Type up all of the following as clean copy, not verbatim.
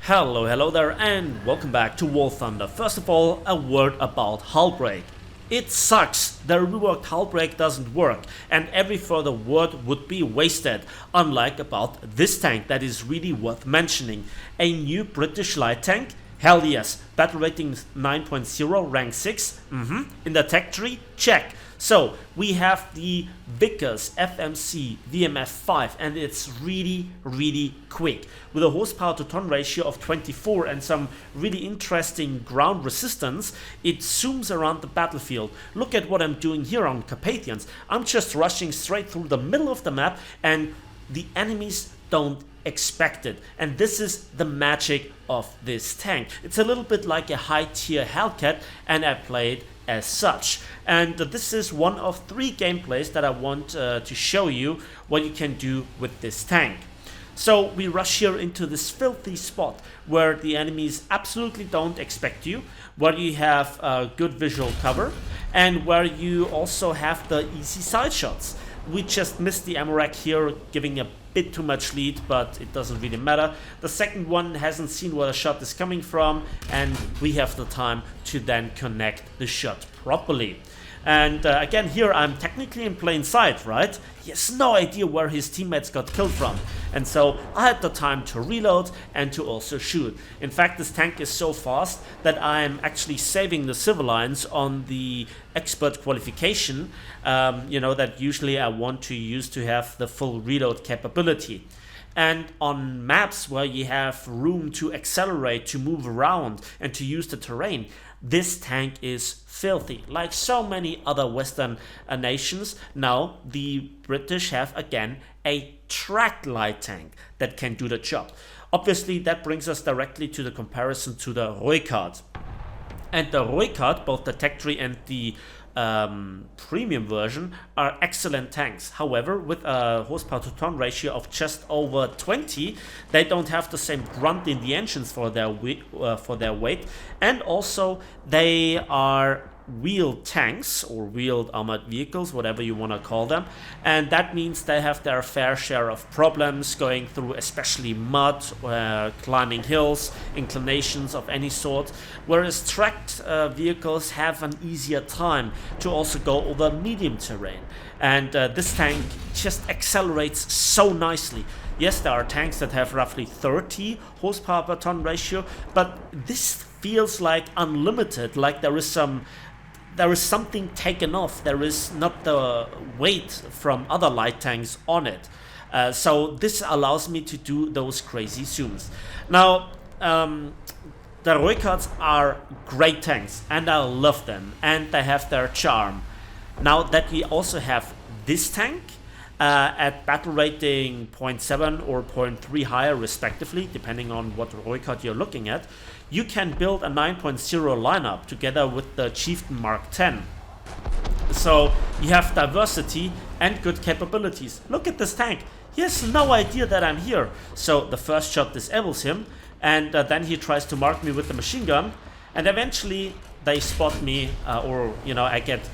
Hello there, and welcome back to War Thunder. First of all, a word about hull break. It sucks. The reworked hull break doesn't work, and every further word would be wasted, unlike about this tank that is really worth mentioning. A new British light tank? Hell yes. Battle rating 9.0, rank 6? In the tech tree? Check. So we have the Vickers FMC5, and it's really quick. With a horsepower to ton ratio of 24 and some really interesting ground resistance, it zooms around the battlefield. Look at what I'm doing here on Carpathians. I'm just rushing straight through the middle of the map, and the enemies don't expect it. And this is the magic of this tank. It's a little bit like a high tier hellcat, and I played as such. And this is one of 3 gameplays that I want to show you what you can do with this tank. So we rush here into this filthy spot where the enemies absolutely don't expect you, where you have good visual cover, and where you also have the easy side shots. We just missed the ammo rack here, giving a bit too much lead, but it doesn't really matter. The second one hasn't seen where the shot is coming from, and we have the time to then connect the shot properly. And again, here I'm technically in plain sight, right? He has no idea where his teammates got killed from. And so I had the time to reload and to also shoot. In fact, this tank is so fast that I'm actually saving the civil lines on the expert qualification, that usually I want to use to have the full reload capability. And on maps where you have room to accelerate, to move around, and to use the terrain, this tank is filthy. Like so many other Western nations, now the British have again a track light tank that can do the job. Obviously, that brings us directly to the comparison to the Hellcat. And the Hellcat, both the tech tree and the premium version, are excellent tanks. However, with a horsepower to ton ratio of just over 20, they don't have the same grunt in the engines for their weight, and also they are wheeled tanks or wheeled armored vehicles, whatever you want to call them, and that means they have their fair share of problems going through especially mud, climbing hills, inclinations of any sort, whereas tracked vehicles have an easier time to also go over medium terrain. And this tank just accelerates so nicely. Yes, there are tanks that have roughly 30 horsepower per ton ratio, but this feels like unlimited, like there is something taken off. There is not the weight from other light tanks on it. So this allows me to do those crazy zooms. Now, the Hellcats are great tanks, and I love them, and they have their charm. Now that we also have this tank at battle rating 0.7 or 0.3 higher respectively, depending on what Hellcat you're looking at, you can build a 9.0 lineup together with the Chieftain Mark 10. So you have diversity and good capabilities. Look at this tank. He has no idea that I'm here. So the first shot disables him, and then he tries to mark me with the machine gun, and eventually they spot me, I get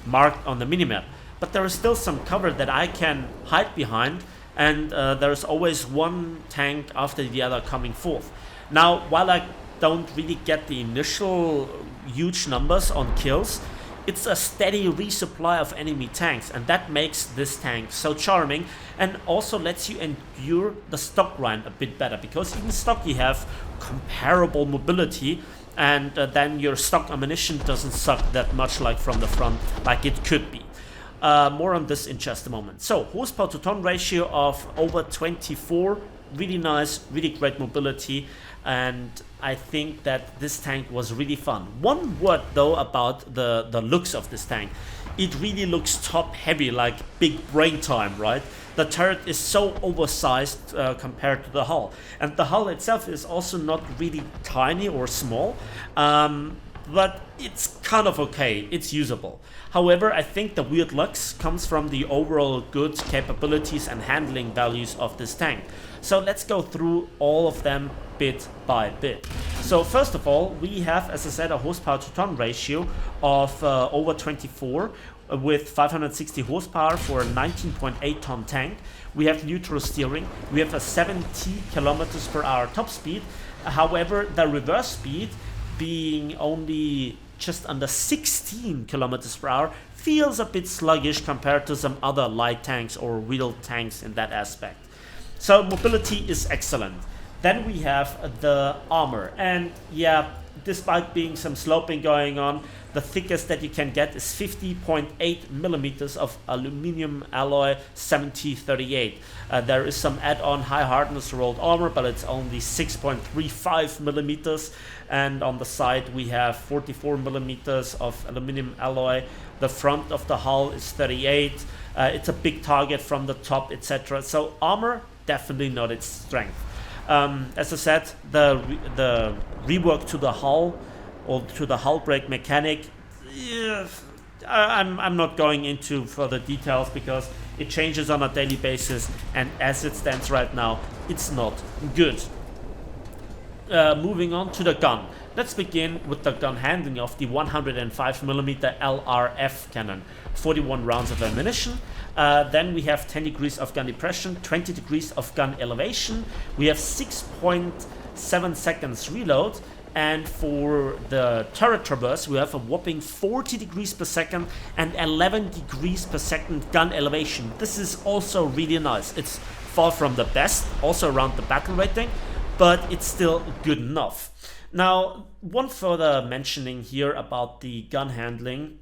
marked on the minimap. But there is still some cover that I can hide behind, and there's always one tank after the other coming forth. Now, while I don't really get the initial huge numbers on kills, it's a steady resupply of enemy tanks, and that makes this tank so charming, and also lets you endure the stock grind a bit better, because in stock you have comparable mobility, and then your stock ammunition doesn't suck that much like from the front like it could be. More on this in just a moment. So, horsepower to ton ratio of over 24, really nice, really great mobility, and I think that this tank was really fun. One word though about the looks of this tank. It really looks top heavy, like big brain time, right? The turret is so oversized compared to the hull, and the hull itself is also not really tiny or small, but it's kind of okay, it's usable. However, I think the weird looks comes from the overall good capabilities and handling values of this tank. So let's go through all of them bit by bit. So first of all, we have, as I said, a horsepower to ton ratio of over 24, with 560 horsepower for a 19.8 ton tank. We have neutral steering. We have a 70 kilometers per hour top speed. However, the reverse speed, being only just under 16 kilometers per hour, feels a bit sluggish compared to some other light tanks or wheeled tanks in that aspect. So mobility is excellent. Then we have the armor, and yeah, despite being some sloping going on, the thickest that you can get is 50.8 millimeters of aluminum alloy 7038. There is some add-on high hardness rolled armor, but it's only 6.35 millimeters. And on the side we have 44 millimeters of aluminum alloy. The front of the hull is 38. It's a big target from the top, etc. So armor, definitely not its strength. As I said, the rework to the hull or to the hull brake mechanic, I'm not going into further details because it changes on a daily basis, and as it stands right now, it's not good. Moving on to the gun. Let's begin with the gun handling of the 105mm LRF cannon. 41 rounds of ammunition. Then we have 10 degrees of gun depression, 20 degrees of gun elevation. We have 6.7 seconds reload. And for the turret traverse, we have a whopping 40 degrees per second and 11 degrees per second gun elevation. This is also really nice. It's far from the best, also around the battle rating, but it's still good enough. Now, one further mentioning here about the gun handling.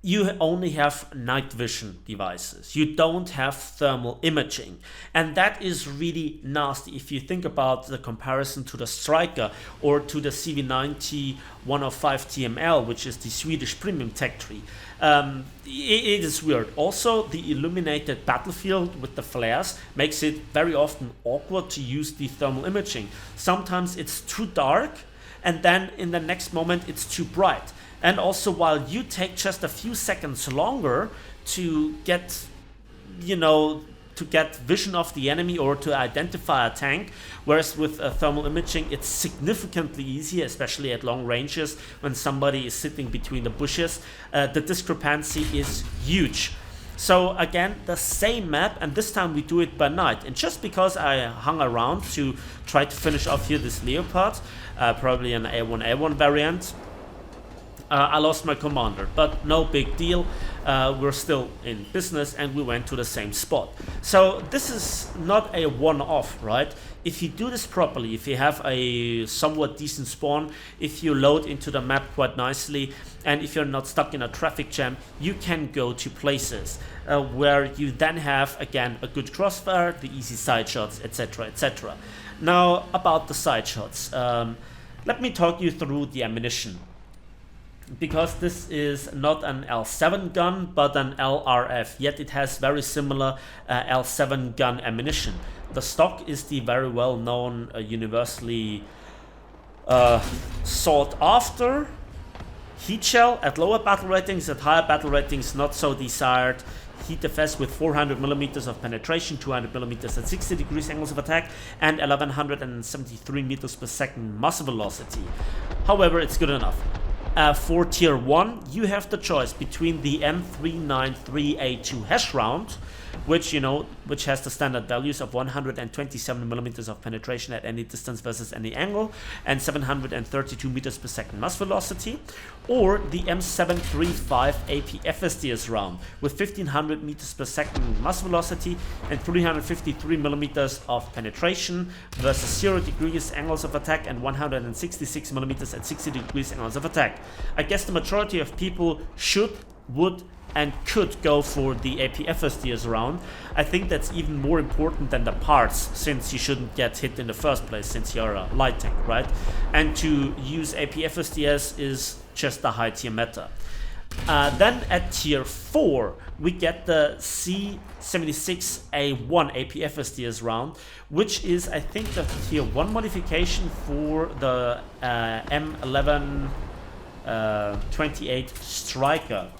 You only have night vision devices. You don't have thermal imaging. And that is really nasty if you think about the comparison to the Striker or to the CV90 105 TML, which is the Swedish premium tech tree. It is weird. Also, the illuminated battlefield with the flares makes it very often awkward to use the thermal imaging. Sometimes it's too dark, and then in the next moment it's too bright. And also, while you take just a few seconds longer to get, to get vision of the enemy or to identify a tank, whereas with thermal imaging, it's significantly easier, especially at long ranges when somebody is sitting between the bushes. The discrepancy is huge. So again, the same map, and this time we do it by night. And just because I hung around to try to finish off here this Leopard, probably an A1A1 variant, I lost my commander, but no big deal. We're still in business and we went to the same spot. So this is not a one-off, right? If you do this properly, if you have a somewhat decent spawn, if you load into the map quite nicely, and if you're not stuck in a traffic jam, you can go to places where you then have, again, a good crossfire, the easy side shots, etc., etc. Now, about the side shots. Let me talk you through the ammunition, because this is not an L7 gun but an LRF, yet it has very similar L7 gun ammunition. The stock is the very well known, universally sought after heat shell at lower battle ratings. At higher battle ratings, not so desired heat defense with 400 millimeters of penetration, 200 millimeters at 60 degrees angles of attack, and 1173 meters per second muzzle velocity. However, it's good enough. For tier 1, you have the choice between the M393A2 hash round, which has the standard values of 127 millimeters of penetration at any distance versus any angle, and 732 meters per second muzzle velocity, or the M735 APFSDS round with 1500 meters per second muzzle velocity and 353 millimeters of penetration versus 0 degrees angles of attack and 166 millimeters at 60 degrees angles of attack. I guess the majority of people would and could go for the APFSDS round. I think that's even more important than the parts, since you shouldn't get hit in the first place since you're a light tank, right? And to use APFSDS is just the high tier meta. Then at tier 4 we get the C76A1 APFSDS round, which is, I think, the tier 1 modification for the M1128 Striker.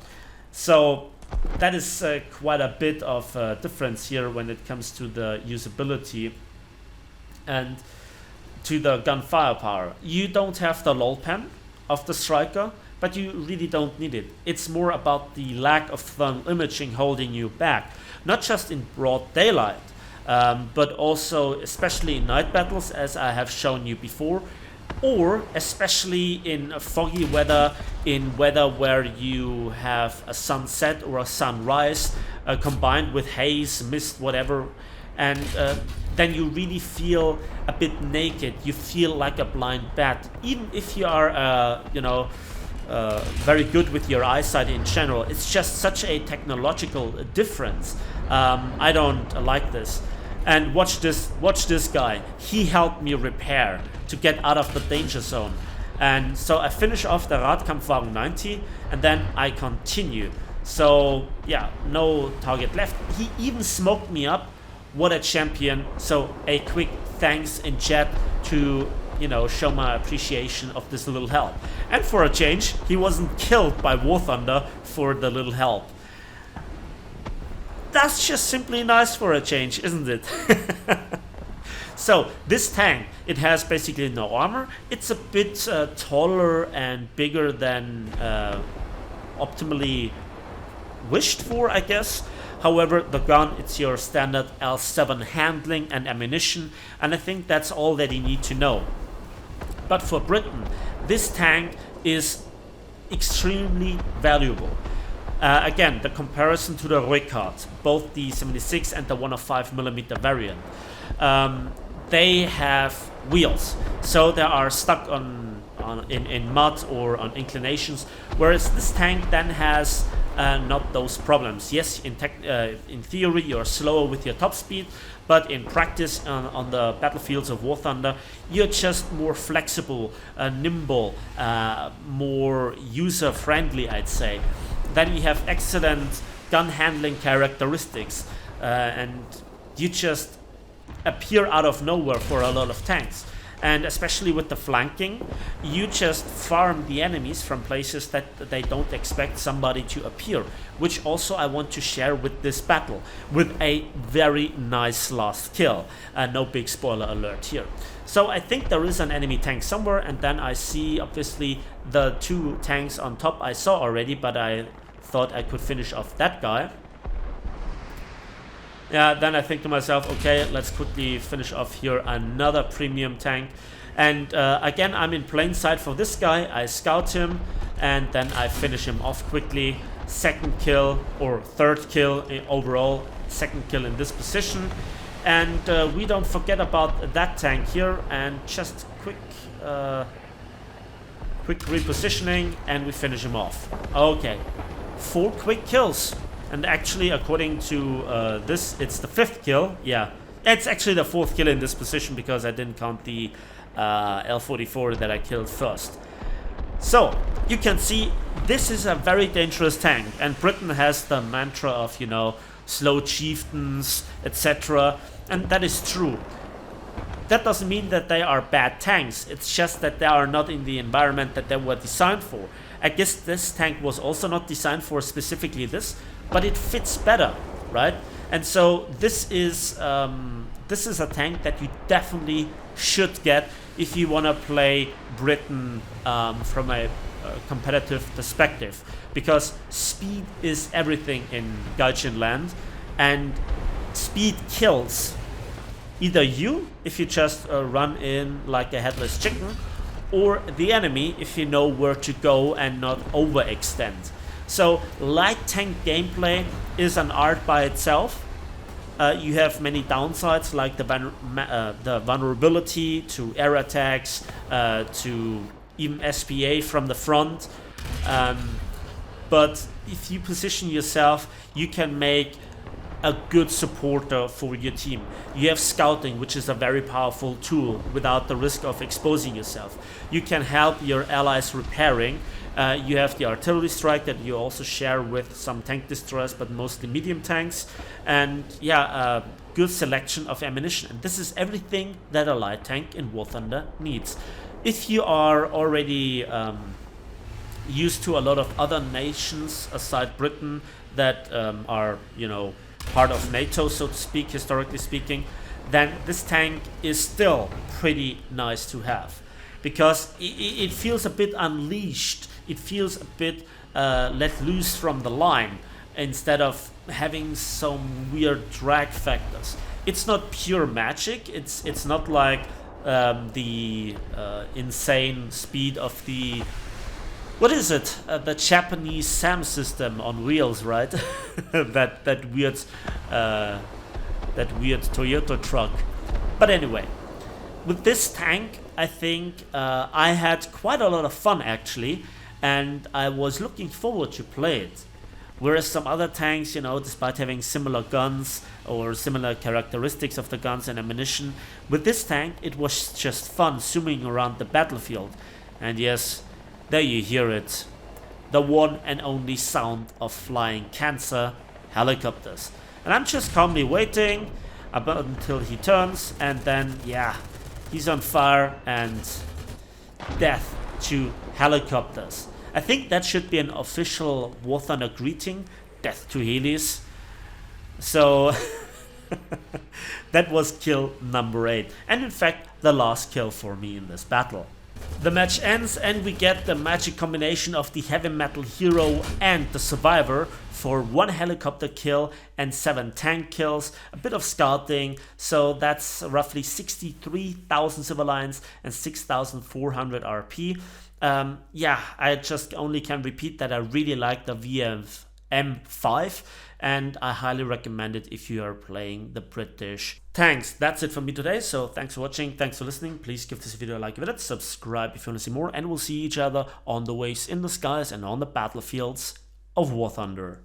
So that is quite a bit of difference here when it comes to the usability and to the gun firepower. You don't have the LOL pen of the Striker, but you really don't need it. It's more about the lack of thermal imaging holding you back, not just in broad daylight, but also especially in night battles, as I have shown you before, or especially in foggy weather, in weather where you have a sunset or a sunrise combined with haze, mist, whatever, and then you really feel a bit naked. You feel like a blind bat, even if you are, very good with your eyesight in general. It's just such a technological difference. I don't like this. And watch this guy. He helped me repair to get out of the danger zone. And so I finish off the Radkampfwagen 90 and then I continue. So yeah, no target left. He even smoked me up. What a champion. So a quick thanks in chat to, show my appreciation of this little help. And for a change, he wasn't killed by War Thunder for the little help. That's just simply nice for a change, isn't it? So this tank, it has basically no armor. It's a bit taller and bigger than optimally wished for, I guess. However, the gun, it's your standard L7 handling and ammunition, and I think that's all that you need to know. But for Britain, this tank is extremely valuable. Again, the comparison to the Ricard, both the 76 and the 105mm variant, they have wheels, so they are stuck in mud or on inclinations, whereas this tank then has not those problems. Yes, in theory you're slower with your top speed, but in practice on the battlefields of War Thunder, you're just more flexible, nimble, more user-friendly, I'd say. Then you have excellent gun handling characteristics, and you just appear out of nowhere for a lot of tanks. And especially with the flanking, you just farm the enemies from places that they don't expect somebody to appear, which also I want to share with this battle, with a very nice last kill. No big spoiler alert here. So I think there is an enemy tank somewhere, and then I see obviously the two tanks on top I saw already, but I thought I could finish off that guy. Yeah, then I think to myself, okay, let's quickly finish off here another premium tank. And again, I'm in plain sight for this guy. I scout him and then I finish him off quickly. Second kill, or third kill overall, second kill in this position. And we don't forget about that tank here, and just quick repositioning and we finish him off. Okay, 4 quick kills. And actually, according to this, it's the 5th kill. Yeah, it's actually the 4th kill in this position because I didn't count the L44 that I killed first. So, you can see this is a very dangerous tank. And Britain has the mantra of, slow chieftains, etc. And that is true. That doesn't mean that they are bad tanks. It's just that they are not in the environment that they were designed for. I guess this tank was also not designed for specifically this, but it fits better, right? And so this is a tank that you definitely should get if you want to play Britain from a competitive perspective, because speed is everything in Gaijin land, and speed kills either you if you just run in like a headless chicken, or the enemy if you know where to go and not overextend. So light tank gameplay is an art by itself. You have many downsides, like the vulnerability to air attacks, to even SPA from the front. But if you position yourself, you can make a good supporter for your team. You have scouting, which is a very powerful tool without the risk of exposing yourself. You can help your allies repairing. You have the artillery strike that you also share with some tank destroyers, but mostly medium tanks. And yeah, good selection of ammunition. And this is everything that a light tank in War Thunder needs. If you are already used to a lot of other nations aside Britain that are, part of NATO, so to speak, historically speaking, then this tank is still pretty nice to have, because it feels a bit unleashed it feels a bit let loose from the line instead of having some weird drag factors. It's not pure magic. It's not like the insane speed of the, what is it? The Japanese SAM system on wheels, right? that weird Toyota truck. But anyway, with this tank, I think I had quite a lot of fun actually, and I was looking forward to play it. Whereas some other tanks, you know, despite having similar guns or similar characteristics of the guns and ammunition, with this tank it was just fun zooming around the battlefield. And yes, there you hear it. The one and only sound of flying cancer helicopters. And I'm just calmly waiting until he turns, and then, yeah, he's on fire and death to helicopters. I think that should be an official War Thunder greeting, death to helis. So that was kill number 8, and in fact the last kill for me in this battle. The match ends and we get the magic combination of the heavy metal hero and the survivor for 1 helicopter kill and 7 tank kills, a bit of scouting, so that's roughly 63,000 civilians and 6,400 RP. Yeah, I just only can repeat that I really like the VFM5, and I highly recommend it if you are playing the British tanks. That's it from me today, so thanks for watching, thanks for listening. Please give this video a like if it is, subscribe if you want to see more, and we'll see each other on the waves in the skies and on the battlefields of War Thunder.